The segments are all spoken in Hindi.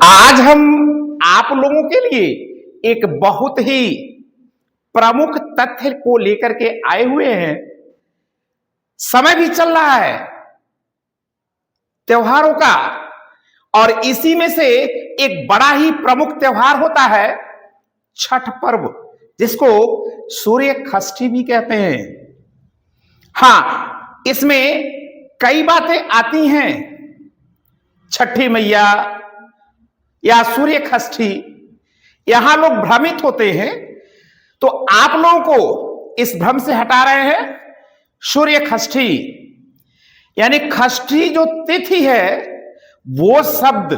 आज हम आप लोगों के लिए एक बहुत ही प्रमुख तथ्य को लेकर के आए हुए हैं। समय भी चल रहा है त्योहारों का, और इसी में से एक बड़ा ही प्रमुख त्योहार होता है छठ पर्व, जिसको सूर्य षष्ठी भी कहते हैं। हां, इसमें कई बातें आती हैं। छठी मैया या सूर्य षष्ठी, यहां लोग भ्रमित होते हैं, तो आप लोगों को इस भ्रम से हटा रहे हैं। सूर्य षष्ठी यानी षष्ठी जो तिथि है वो शब्द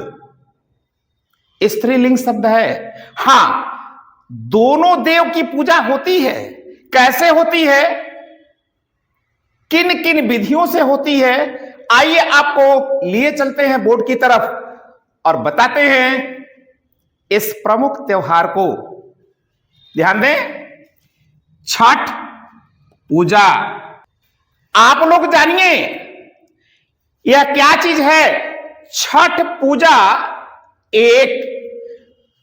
स्त्रीलिंग शब्द है। हां, दोनों देव की पूजा होती है। कैसे होती है, किन किन विधियों से होती है, आइए आपको लिए चलते हैं बोर्ड की तरफ और बताते हैं इस प्रमुख त्योहार को। ध्यान दें, छठ पूजा। आप लोग जानिए यह क्या चीज है। छठ पूजा एक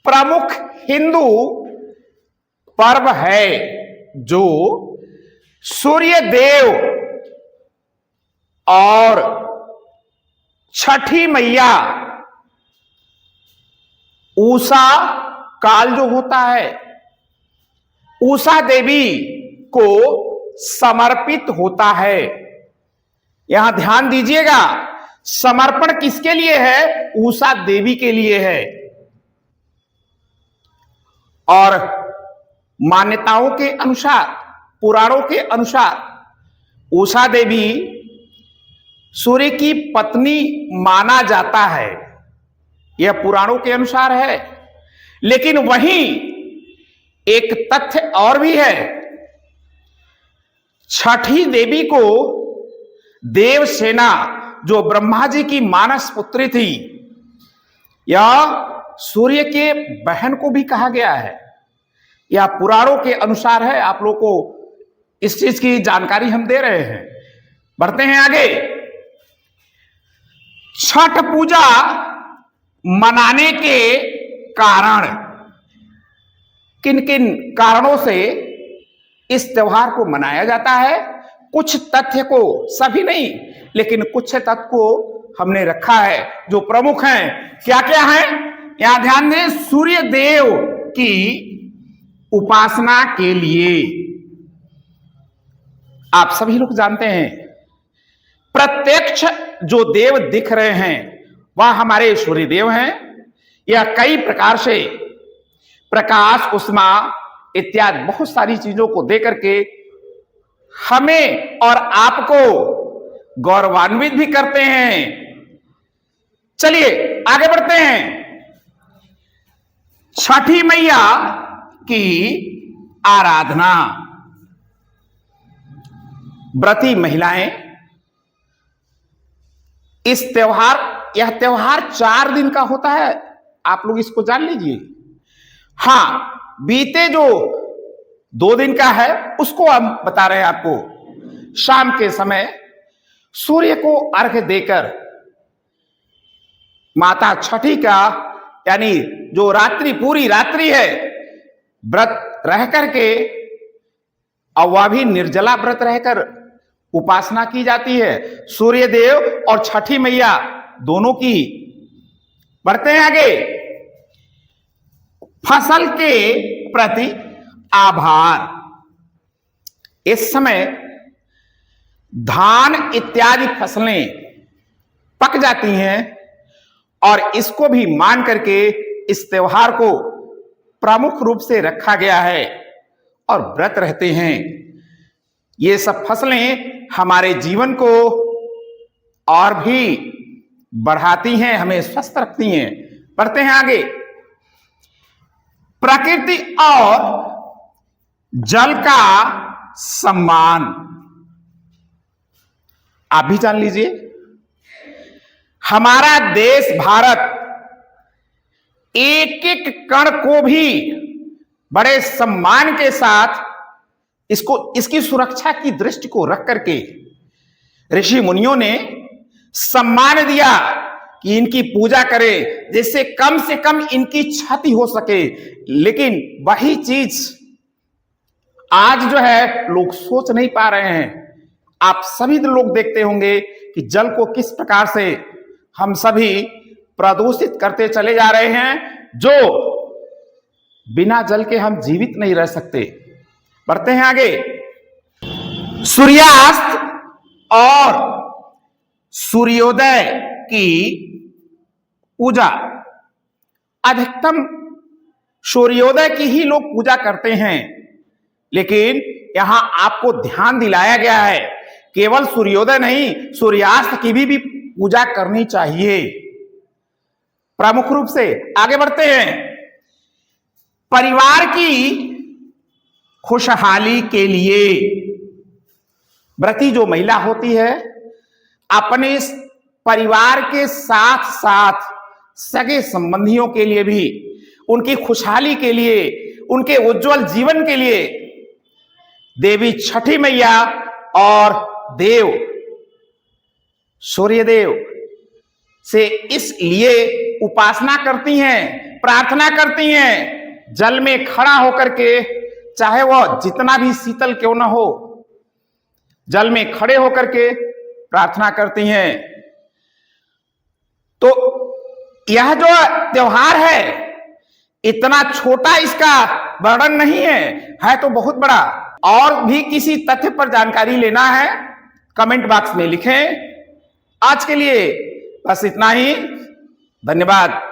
प्रमुख हिंदू पर्व है जो सूर्य देव और छठी मैया, उषा काल जो होता है, उषा देवी को समर्पित होता है। यहां ध्यान दीजिएगा, समर्पण किसके लिए है? उषा देवी के लिए है। और मान्यताओं के अनुसार, पुराणों के अनुसार उषा देवी सूर्य की पत्नी माना जाता है। यह पुराणों के अनुसार है। लेकिन वहीं एक तथ्य और भी है। छठी देवी को देवसेना, जो ब्रह्मा जी की मानस पुत्री थी, या सूर्य के बहन को भी कहा गया है। यह पुराणों के अनुसार है। आप लोगों को इस चीज की जानकारी हम दे रहे हैं। बढ़ते हैं आगे। छठ पूजा मनाने के कारण, किन किन कारणों से इस त्योहार को मनाया जाता है, कुछ तथ्य को, सभी नहीं लेकिन कुछ तथ्य को हमने रखा है जो प्रमुख हैं। क्या क्या है, यहां ध्यान दें। सूर्य देव की उपासना के लिए आप सभी लोग जानते हैं, प्रत्यक्ष जो देव दिख रहे हैं वह हमारे सूर्य देव हैं। यह कई प्रकार से प्रकाश, उष्मा इत्यादि बहुत सारी चीजों को देकर के हमें और आपको गौरवान्वित भी करते हैं। चलिए आगे बढ़ते हैं। छठी मैया की आराधना। व्रती महिलाएं इस त्योहार, यह त्योहार 4 दिन का होता है। आप लोग इसको जान लीजिए। हां, बीते जो 2 दिन का है उसको हम बता रहे हैं आपको। शाम के समय सूर्य को अर्घ्य देकर माता छठी का, यानी जो रात्रि, पूरी रात्रि है, व्रत रह करके, और वह भी निर्जला व्रत रहकर उपासना की जाती है सूर्य देव और छठी मैया दोनों की। बढ़ते हैं आगे। फसल के प्रति आभार। इस समय धान इत्यादि फसलें पक जाती हैं और इसको भी मान करके इस त्योहार को प्रमुख रूप से रखा गया है और व्रत रहते हैं। ये सब फसलें हमारे जीवन को और भी बढ़ाती हैं, हमें स्वस्थ रखती हैं। बढ़ते हैं आगे। प्रकृति और जल का सम्मान। आप भी जान लीजिए, हमारा देश भारत एक एक कण को भी बड़े सम्मान के साथ इसको, इसकी सुरक्षा की दृष्टि को रख करके ऋषि मुनियों ने सम्मान दिया कि इनकी पूजा करें जिससे कम से कम इनकी क्षति हो सके। लेकिन वही चीज आज जो है लोग सोच नहीं पा रहे हैं। आप सभी लोग देखते होंगे कि जल को किस प्रकार से हम सभी प्रदूषित करते चले जा रहे हैं, जो बिना जल के हम जीवित नहीं रह सकते। बढ़ते हैं आगे। सूर्यास्त और सूर्योदय की पूजा, अधिकतम सूर्योदय की ही लोग पूजा करते हैं, लेकिन यहां आपको ध्यान दिलाया गया है केवल सूर्योदय नहीं, सूर्यास्त की भी पूजा करनी चाहिए प्रमुख रूप से। आगे बढ़ते हैं। परिवार की खुशहाली के लिए व्रती जो महिला होती है अपने परिवार के साथ साथ सगे संबंधियों के लिए भी, उनकी खुशहाली के लिए, उनके उज्जवल जीवन के लिए देवी छठी मैया और देव सूर्यदेव से इसलिए उपासना करती हैं, प्रार्थना करती हैं, जल में खड़ा होकर के, चाहे वह जितना भी शीतल क्यों न हो, जल में खड़े होकर के प्रार्थना करती हैं। तो यह जो त्योहार है इतना छोटा, इसका वर्णन नहीं है तो बहुत बड़ा। और भी किसी तथ्य पर जानकारी लेना है कमेंट बॉक्स में लिखें। आज के लिए बस इतना ही। धन्यवाद।